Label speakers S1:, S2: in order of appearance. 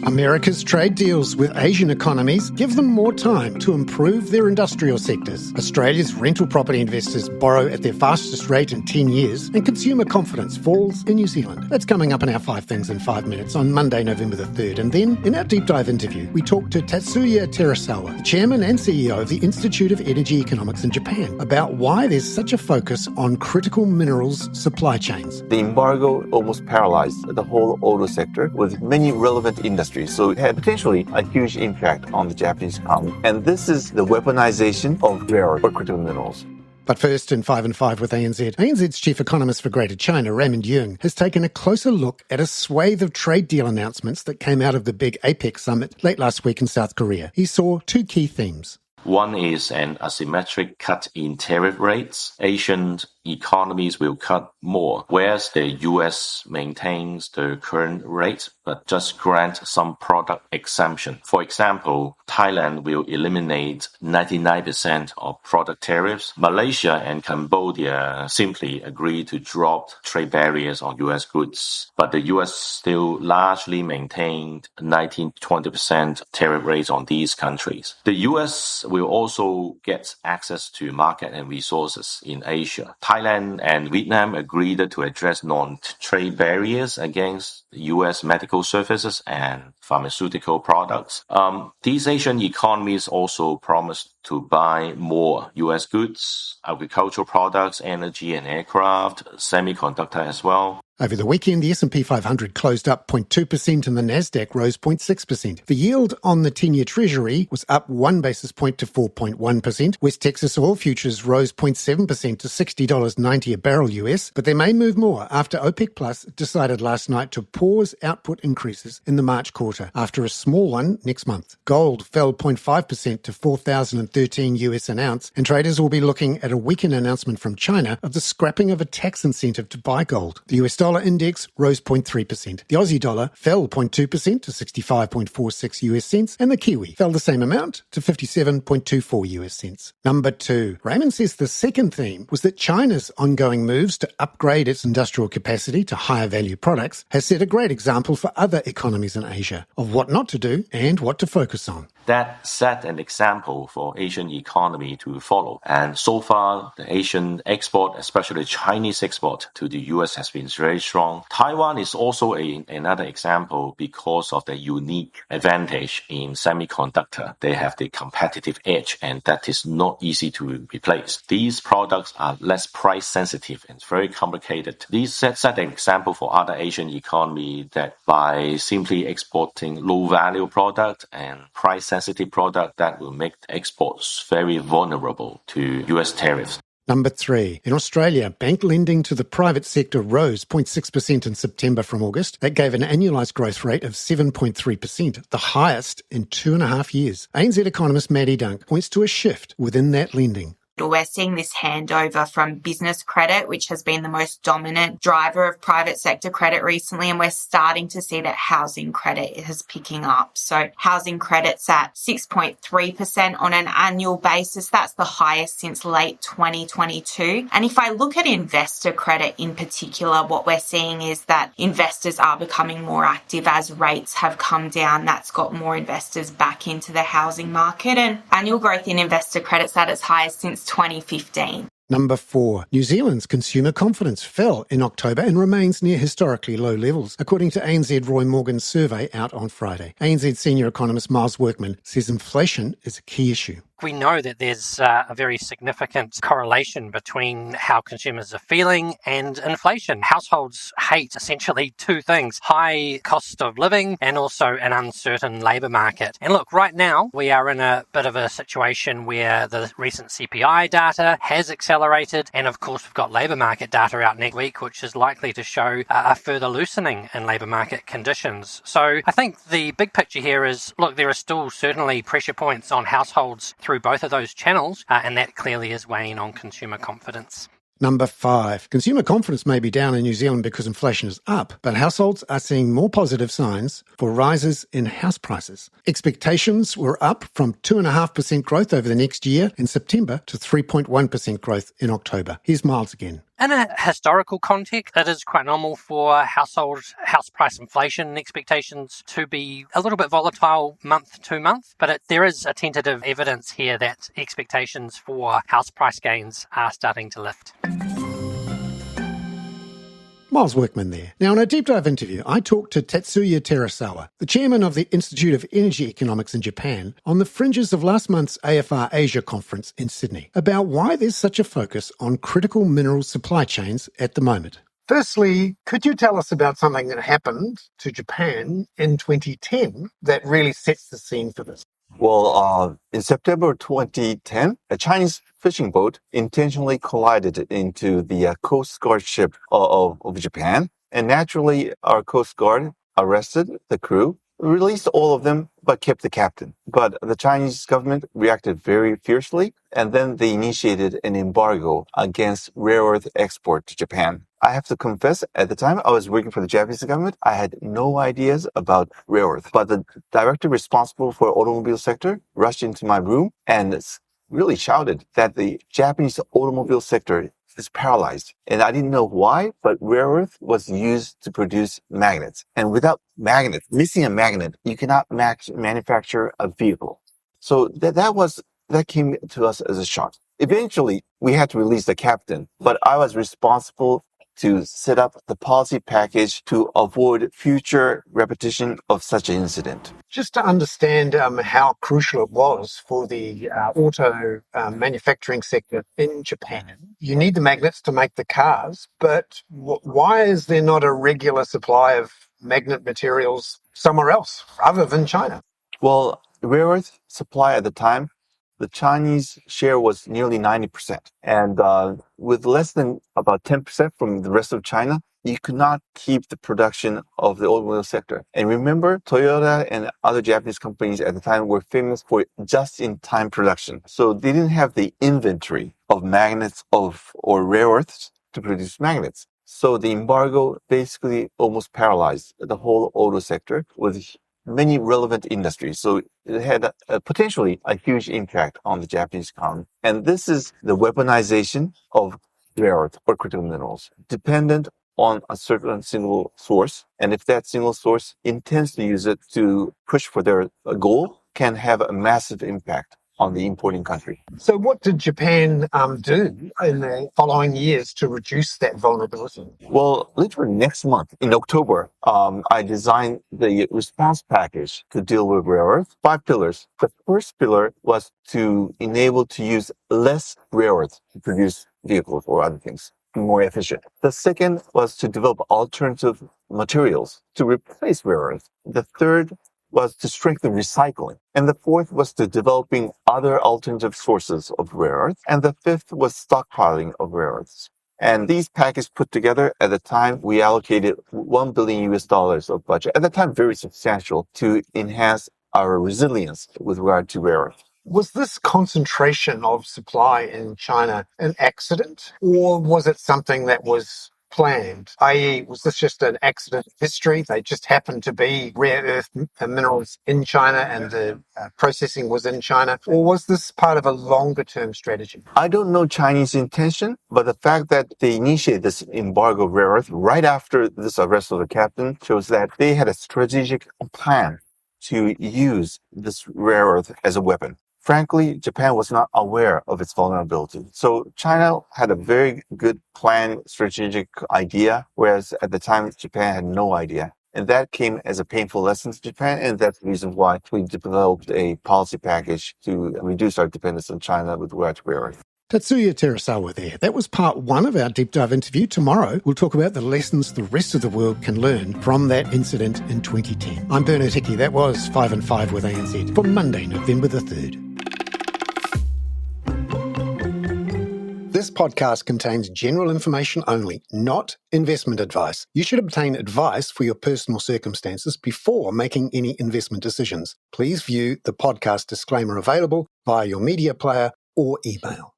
S1: America's trade deals with Asian economies give them more time to improve their industrial sectors. Australia's rental property investors borrow at their fastest rate in 10 years, and consumer confidence falls in New Zealand. That's coming up in our 5 Things in 5 Minutes on Monday, November the 3rd. And then, in our deep dive interview, we talk to Tatsuya Terasawa, the chairman and CEO of the Institute of Energy Economics in Japan, about why there's such a focus on critical minerals supply chains.
S2: The embargo almost paralyzed the whole auto sector with many relevant industries. So it had potentially a huge impact on the Japanese economy. And this is the weaponization of rare or critical minerals.
S1: But first, in 5 and 5 with ANZ, ANZ's chief economist for Greater China, Raymond Yeung, has taken a closer look at a swathe of trade deal announcements that came out of the big APEC summit late last week in South Korea. He saw 2 key themes.
S3: One is an asymmetric cut in tariff rates. Asian economies will cut more, whereas the US maintains the current rate but just grant some product exemption. For example, Thailand will eliminate 99% of product tariffs. Malaysia and Cambodia simply agree to drop trade barriers on US goods, but the US still largely maintained 19-20% tariff rates on these countries. The US will also get access to market and resources in Asia. Thailand and Vietnam agreed to address non-trade barriers against U.S. medical services and pharmaceutical products. These Asian economies also promised to buy more U.S. goods, agricultural products, energy and aircraft, semiconductor as well.
S1: Over the weekend, the S&P 500 closed up 0.2% and the Nasdaq rose 0.6%. The yield on the 10-year Treasury was up 1 basis point to 4.1%. West Texas oil futures rose 0.7% to $60.90 a barrel US, but they may move more after OPEC Plus decided last night to pause output increases in the March quarter after a small one next month. Gold fell 0.5% to $4,013 US an ounce, and traders will be looking at a weekend announcement from China of the scrapping of a tax incentive to buy gold. The US dollar index rose 0.3%. The Aussie dollar fell 0.2% to 65.46 US cents, and the Kiwi fell the same amount to 57.24 US cents. Number 2. Raymond says the second theme was that China's ongoing moves to upgrade its industrial capacity to higher value products has set a great example for other economies in Asia of what not to do and what to focus on.
S3: That set an example for Asian economy to follow. And so far, the Asian export, especially Chinese export to the US, has been very strong. Taiwan is also another example because of the unique advantage in semiconductor. They have the competitive edge, and that is not easy to replace. These products are less price sensitive and very complicated. These set an example for other Asian economy that by simply exporting low value product and price sensitive product that will make exports very vulnerable to US tariffs.
S1: Number 3. In Australia, bank lending to the private sector rose 0.6% in September from August. That gave an annualised growth rate of 7.3%, the highest in 2.5 years. ANZ economist Maddie Dunk points to a shift within that lending.
S4: We're seeing this handover from business credit, which has been the most dominant driver of private sector credit recently, and we're starting to see that housing credit is picking up. So housing credit's at 6.3% on an annual basis. That's the highest since late 2022. And if I look at investor credit in particular, what we're seeing is that investors are becoming more active as rates have come down. That's got more investors back into the housing market, and annual growth in investor credit's at its highest since 2015.
S1: Number 4. New Zealand's consumer confidence fell in October and remains near historically low levels, according to ANZ Roy Morgan's survey out on Friday. ANZ senior economist Miles Workman says inflation is a key issue.
S5: We know that there's a very significant correlation between how consumers are feeling and inflation. Households hate essentially 2 things: high cost of living and also an uncertain labour market. And look, right now we are in a bit of a situation where the recent CPI data has accelerated, and of course we've got labour market data out next week, which is likely to show a further loosening in labour market conditions. So I think the big picture here is, look, there are still certainly pressure points on households through both of those channels, and that clearly is weighing on consumer confidence.
S1: Number 5. Consumer confidence may be down in New Zealand because inflation is up, but households are seeing more positive signs for rises in house prices. Expectations were up from 2.5% growth over the next year in September to 3.1% growth in October. Here's Miles again.
S5: In a historical context, it is quite normal for house price inflation expectations to be a little bit volatile month to month, but there is a tentative evidence here that expectations for house price gains are starting to lift.
S1: Miles Workman there. Now, in a deep dive interview, I talked to Tatsuya Terasawa, the chairman of the Institute of Energy Economics in Japan, on the fringes of last month's AFR Asia conference in Sydney, about why there's such a focus on critical mineral supply chains at the moment. Firstly, could you tell us about something that happened to Japan in 2010 that really sets the scene for this?
S2: Well, in September 2010, a Chinese fishing boat intentionally collided into the Coast Guard ship of Japan. And naturally, our Coast Guard arrested the crew, released all of them, but kept the captain. But the Chinese government reacted very fiercely, and then they initiated an embargo against rare earth export to Japan. I have to confess, at the time I was working for the Japanese government, I had no ideas about rare earth. But the director responsible for the automobile sector rushed into my room and really shouted that the Japanese automobile sector is paralyzed. And I didn't know why, but rare earth was used to produce magnets. And without magnets, missing a magnet, you cannot manufacture a vehicle. So that came to us as a shock. Eventually, we had to release the captain, but I was responsible to set up the policy package to avoid future repetition of such an incident.
S1: Just to understand how crucial it was for the auto manufacturing sector in Japan, you need the magnets to make the cars, but why is there not a regular supply of magnet materials somewhere else other than China?
S2: Well, rare earth supply at the time, the Chinese share was nearly 90%. And with less than about 10% from the rest of China, you could not keep the production of the automobile sector. And remember, Toyota and other Japanese companies at the time were famous for just-in-time production. So they didn't have the inventory of magnets or rare earths to produce magnets. So the embargo basically almost paralyzed the whole auto sector with many relevant industries. So it had potentially a huge impact on the Japanese economy. And this is the weaponization of rare earth or critical minerals, dependent on a certain single source. And if that single source intends to use it to push for their goal, can have a massive impact on the importing country.
S1: So what did Japan do in the following years to reduce that vulnerability?
S2: Well, literally next month, in October, I designed the response package to deal with rare earth. 5 pillars. The first pillar was to enable to use less rare earth to produce vehicles or other things, more efficient. The second was to develop alternative materials to replace rare earth. The third was to strengthen recycling. And the fourth was to developing other alternative sources of rare earth. And the fifth was stockpiling of rare earths. And these packages put together, at the time, we allocated $1 billion of budget, at the time very substantial, to enhance our resilience with regard to rare earth.
S1: Was this concentration of supply in China an accident, or was it something that was planned? I.e., was this just an accident of history? They just happened to be rare earth minerals in China and the processing was in China? Or was this part of a longer term strategy?
S2: I don't know Chinese intention, but the fact that they initiated this embargo of rare earth right after this arrest of the captain shows that they had a strategic plan to use this rare earth as a weapon. Frankly, Japan was not aware of its vulnerability. So China had a very good plan, strategic idea, whereas at the time, Japan had no idea. And that came as a painful lesson to Japan, and that's the reason why we developed a policy package to reduce our dependence on China with regard to rare earth.
S1: Tatsuya Terasawa there. That was part one of our deep dive interview. Tomorrow, we'll talk about the lessons the rest of the world can learn from that incident in 2010. I'm Bernard Hickey. That was 5 and 5 with ANZ for Monday, November the 3rd. This podcast contains general information only, not investment advice. You should obtain advice for your personal circumstances before making any investment decisions. Please view the podcast disclaimer available via your media player or email.